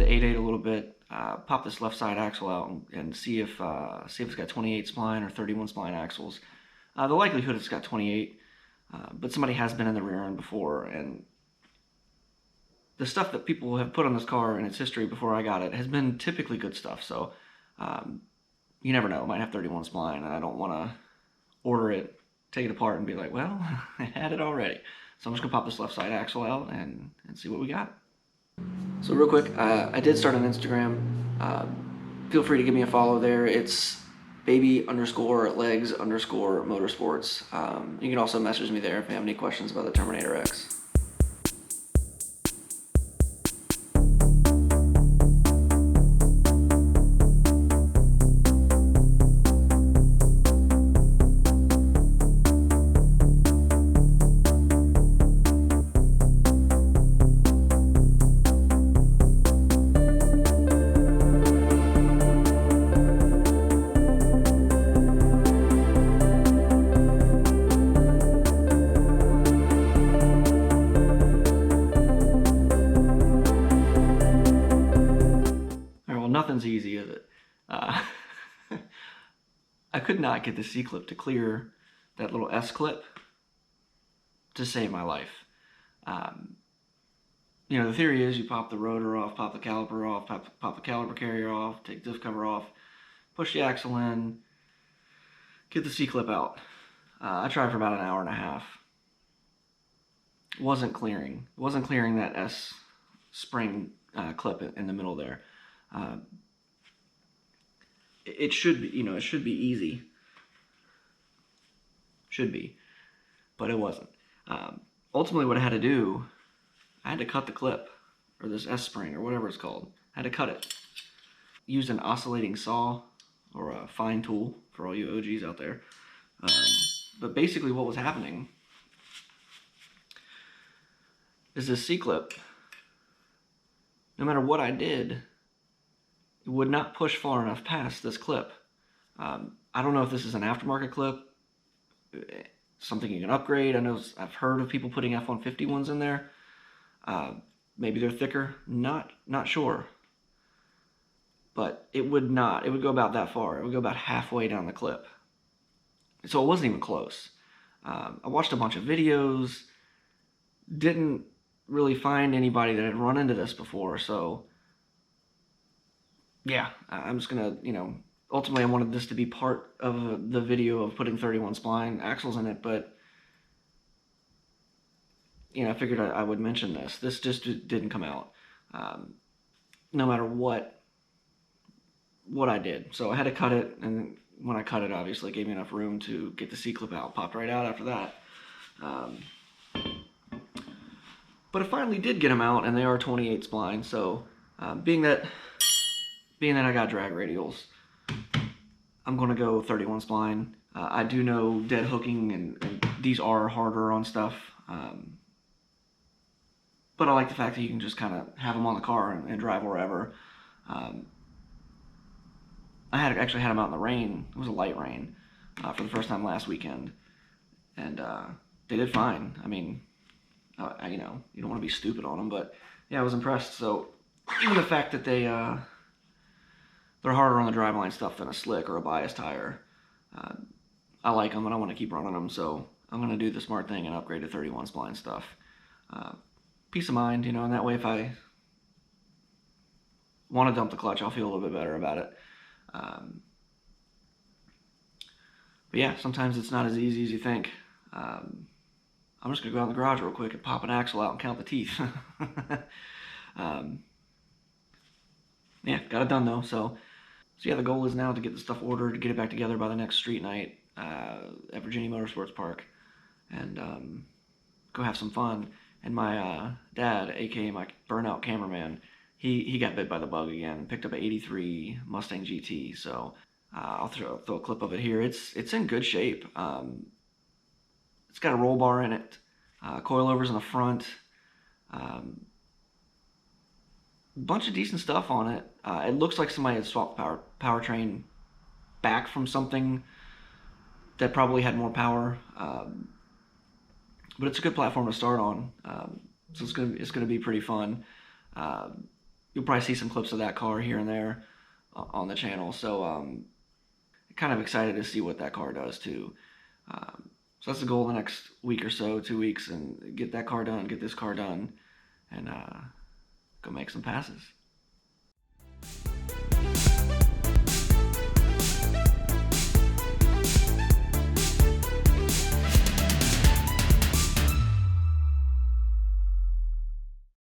8.8 a little bit, pop this left side axle out and see if it's got 28 spline or 31 spline axles. The likelihood it's got 28, but somebody has been in the rear end before, and the stuff that people have put on this car in its history before I got it has been typically good stuff. So you never know, it might have 31 spline, and I don't want to order it, take it apart, and be like, well, I had it already. So I'm just gonna pop this left side axle out and see what we got. So real quick, I did start an Instagram. Feel free to give me a follow there. It's baby_legs_motorsports. You can also message me there if you have any questions about the Terminator X. Nothing's easy, is it? I could not get the C-clip to clear that little S-clip to save my life. You know, the theory is you pop the rotor off, pop the caliper off, pop the caliper carrier off, take the diff cover off, push the axle in, get the C-clip out. I tried for about an hour and a half. It wasn't clearing that S-spring clip in the middle there. It should be, it should be easy. Should be, but it wasn't. Ultimately, what I had to do, I had to cut the clip, or this S-spring, or whatever it's called. I had to cut it. Used an oscillating saw, or a fine tool, for all you OGs out there. But basically what was happening is this C-clip, no matter what I did, it would not push far enough past this clip. I don't know if this is an aftermarket clip, something you can upgrade. I've heard of people putting F-150 ones in there. Maybe they're thicker, not sure. But it would go about that far. It would go about halfway down the clip. So it wasn't even close. I watched a bunch of videos, didn't really find anybody that had run into this before, so yeah, I'm just gonna, ultimately I wanted this to be part of the video of putting 31 spline axles in it, but I figured I would mention this. This just didn't come out, no matter what I did. So I had to cut it, and when I cut it, obviously it gave me enough room to get the C-clip out. Popped right out after that. But I finally did get them out, and they are 28 spline. So being that I got drag radials, I'm going to go 31 spline. I do know dead hooking, and these are harder on stuff. But I like the fact that you can just kind of have them on the car and drive wherever. I actually had them out in the rain. It was a light rain for the first time last weekend. And they did fine. I mean, you don't want to be stupid on them, but yeah, I was impressed. So even the fact that they're harder on the driveline stuff than a slick or a bias tire, I like them and I want to keep running them. So I'm going to do the smart thing and upgrade to 31 spline stuff. Peace of mind, and that way if I want to dump the clutch, I'll feel a little bit better about it. But yeah, sometimes it's not as easy as you think. I'm just going to go out in the garage real quick and pop an axle out and count the teeth. Yeah, got it done though. So yeah, the goal is now to get the stuff ordered, to get it back together by the next street night at Virginia Motorsports Park, and go have some fun. And my dad, aka my burnout cameraman, he got bit by the bug again. Picked up an '83 Mustang GT. So I'll throw a clip of it here. It's in good shape. It's got a roll bar in it, coilovers in the front, bunch of decent stuff on it. It looks like somebody had swapped powertrain back from something that probably had more power. But it's a good platform to start on. So it's gonna be pretty fun. you'll probably see some clips of that car here and there on the channel. So kind of excited to see what that car does too. So that's the goal the next week or so, 2 weeks, and get that car done, get this car done, and go make some passes.